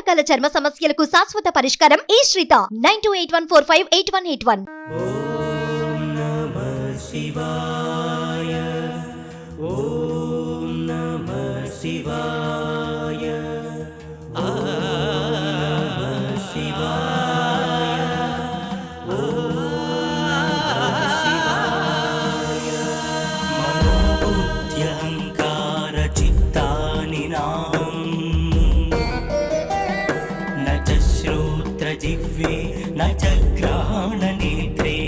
రకాల చర్మ సమస్యలకు శాశ్వత పరిష్కారం ఈ శ్రీత 9281458181. ఓం నమః శివాయ ఓం నమః శివాయ శివాయ ఓం నమః శివాయ మనోబుద్ధ్యహంకార చిత్తాని నాహం న చ శ్రోత్ర జిహ్వే న చ గ్రహణ నేత్రే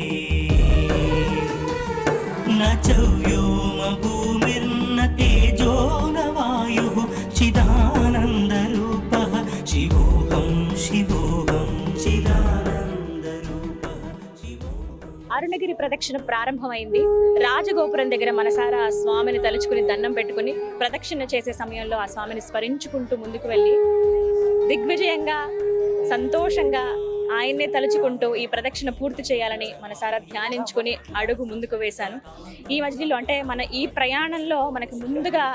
న చ వ్యోమ భూమిర్న తేజో న వాయుః చిదానంద రూపః శివోహం శివోహం చిదానంద రూపః శివోహం. అరుణగిరి ప్రదక్షిణ ప్రారంభమైంది. రాజగోపురం దగ్గర మనసారా ఆ స్వామిని తలుచుకుని దండం పెట్టుకుని ప్రదక్షిణ చేసే సమయంలో ఆ స్వామిని స్మరించుకుంటూ ముందుకు వెళ్ళి దిగ్విజయంగా సంతోషంగా ఆయన్నే తలుచుకుంటూ ఈ ప్రదక్షిణ పూర్తి చేయాలని మనసారా ధ్యానించుకుని అడుగు ముందుకు వేశాను. ఈ మధ్యలో అంటే మన ఈ ప్రయాణంలో మనకు ముందుగా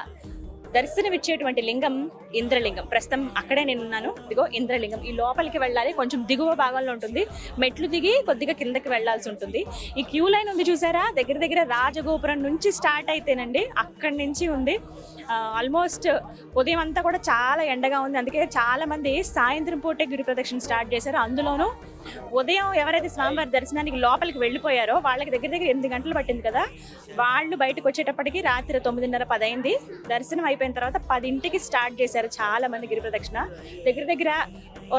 దర్శనమిచ్చేటువంటి లింగం ఇంద్రలింగం. ప్రస్తుతం అక్కడే నేను ఉన్నాను. ఇదిగో ఇంద్రలింగం. ఈ లోపలికి వెళ్ళాలి, కొంచెం దిగువ భాగంలో ఉంటుంది. మెట్లు దిగి కొద్దిగా కిందకి వెళ్లాల్సి ఉంటుంది. ఈ క్యూ లైన్ ఉంది చూసారా, దగ్గర దగ్గర రాజగోపురం నుంచి స్టార్ట్ అయితేనండి అక్కడి నుంచి ఉంది. ఆల్మోస్ట్ ఉదయం అంతా కూడా చాలా ఎండగా ఉంది. అందుకే చాలా మంది సాయంత్రం పూటే గిరి ప్రదక్షిణ స్టార్ట్ చేశారు. అందులోనూ ఉదయం ఎవరైతే స్వామివారి దర్శనానికి లోపలికి వెళ్ళిపోయారో వాళ్ళకి దగ్గర దగ్గర 8 గంటలు పట్టింది కదా, వాళ్ళు బయటకు వచ్చేటప్పటికి రాత్రి 9:30-10 అయింది. దర్శనం అయిపోయిన తర్వాత 10ంటికి స్టార్ట్ చేశారు చాలా మంది గిరి ప్రదక్షిణ. దగ్గర దగ్గర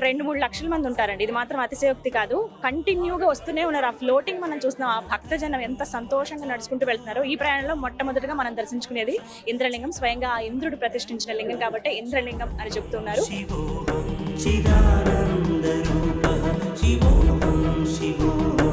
2-3 లక్షల మంది ఉంటారండి. ఇది మాత్రం అతిశయోక్తి కాదు. కంటిన్యూగా వస్తూనే ఉన్నారు. ఆ ఫ్లోటింగ్ మనం చూస్తున్నాం. ఆ భక్తజనం ఎంత సంతోషంగా నడుచుకుంటూ వెళ్తున్నారు. ఈ ప్రయాణంలో మొట్టమొదటిగా మనం దర్శించుకునేది ఇంద్రలింగం. స్వయంగా ఆ ఇంద్రుడు ప్రతిష్ఠించిన లింగం కాబట్టి ఇంద్రలింగం అని చెప్తున్నారు. శివోహం చిదానంద రూపః శివోహం శివోహం.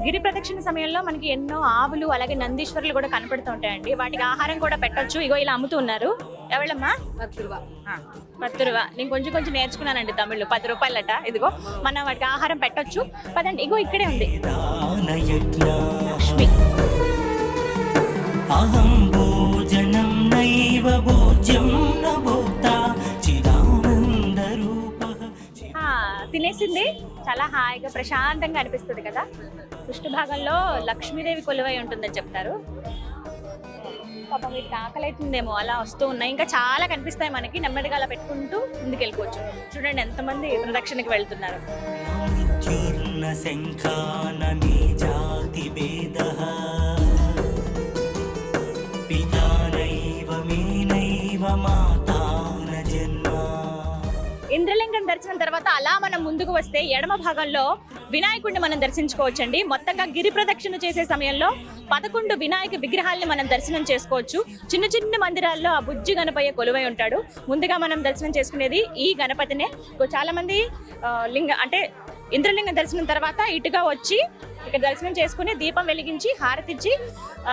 గిరి ప్రదక్షిణ సమయంలో మనకి ఎన్నో ఆవులు అలాగే నందీశ్వరులు కూడా కనపడుతూ ఉంటాయండి. వాటికి ఆహారం కూడా పెట్టొచ్చు. ఇగో ఇలా అమ్ముతూ ఉన్నారు. ఎవళ్ళమ్మా? 10 రూపా. నేను కొంచెం కొంచెం నేర్చుకున్నానండి తమిళ్లో. 10 రూపాయలట. ఇదిగో మనం వాటికి ఆహారం పెట్టొచ్చు. పదండి. ఇగో ఇక్కడే ఉంది లక్ష్మి. అహం భోజనం నైవ భోజ్యం న భోక్తా చిదానంద రూపః. తినేసింది. చాలా హాయిగా ప్రశాంతంగా అనిపిస్తుంది కదా. పృష్ఠ భాగంలో లక్ష్మీదేవి కొలువై ఉంటుందని చెప్తారు. పాపం వీటికి ఆకలి అవుతుందేమో అలా వస్తూ ఉన్నాయి. ఇంకా చాలా కనిపిస్తాయి మనకి. నెమ్మదిగా అలా పెట్టుకుంటూ ముందుకు వెళ్ళిపోవచ్చు. చూడండి ఎంతమంది ప్రదక్షిణకి వెళ్తున్నారు. మృత్యుర్న శంఖాన నీజాతి భేదః పితా నైవ మే నైవ మాతా న జన్మ. ఇంద్రలింగం దర్శనం తర్వాత అలా మనం ముందుకు వస్తే ఎడమ భాగంలో వినాయకుడిని మనం దర్శించుకోవచ్చండి. మొత్తంగా గిరి ప్రదక్షిణ చేసే సమయంలో 11 వినాయక విగ్రహాలని మనం దర్శనం చేసుకోవచ్చు. చిన్న చిన్న మందిరాల్లో ఆ బుజ్జి గణపయ్య కొలువై ఉంటాడు. ముందుగా మనం దర్శనం చేసుకునేది ఈ గణపతినే. చాలా మంది అంటే ఇంద్రలింగం దర్శనం తర్వాత ఇటుగా వచ్చి ఇక్కడ దర్శనం చేసుకుని దీపం వెలిగించి హారతిచ్చి,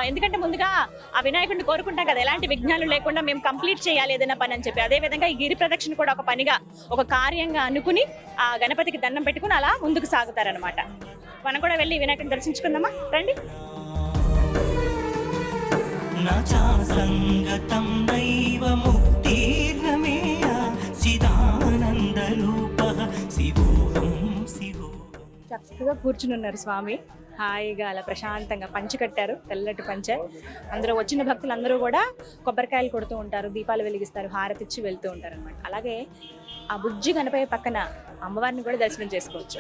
ఎందుకంటే ముందుగా ఆ వినాయకుడిని కోరుకుంటాం కదా, ఎలాంటి విఘ్నాలు లేకుండా మేము కంప్లీట్ చేయాలి ఏదైనా పని అని చెప్పి. అదేవిధంగా ఈ గిరి ప్రదక్షిణ కూడా ఒక పనిగా, ఒక కార్యంగా అనుకుని ఆ గణపతికి దండం పెట్టుకుని అలా ముందుకు సాగుతారనమాట. మనం కూడా వెళ్ళి వినాయకుడిని దర్శించుకుందామా? రండి. సంగతం నైవ ముక్తిర్నమేయ చిదానంద రూపః శివోహం శివోహం. చక్కగా కూర్చుని ఉన్నారు స్వామి. హాయిగా అలా ప్రశాంతంగా పంచి కట్టారు, తెల్లటి పంచె. అందరూ వచ్చిన భక్తులు అందరూ కూడా కొబ్బరికాయలు కొడుతూ ఉంటారు, దీపాలు వెలిగిస్తారు, హారతిచ్చి వెళ్తూ ఉంటారు అనమాట. అలాగే ఆ బుజ్జి గణపయ్య పక్కన అమ్మవారిని కూడా దర్శనం చేసుకోవచ్చు.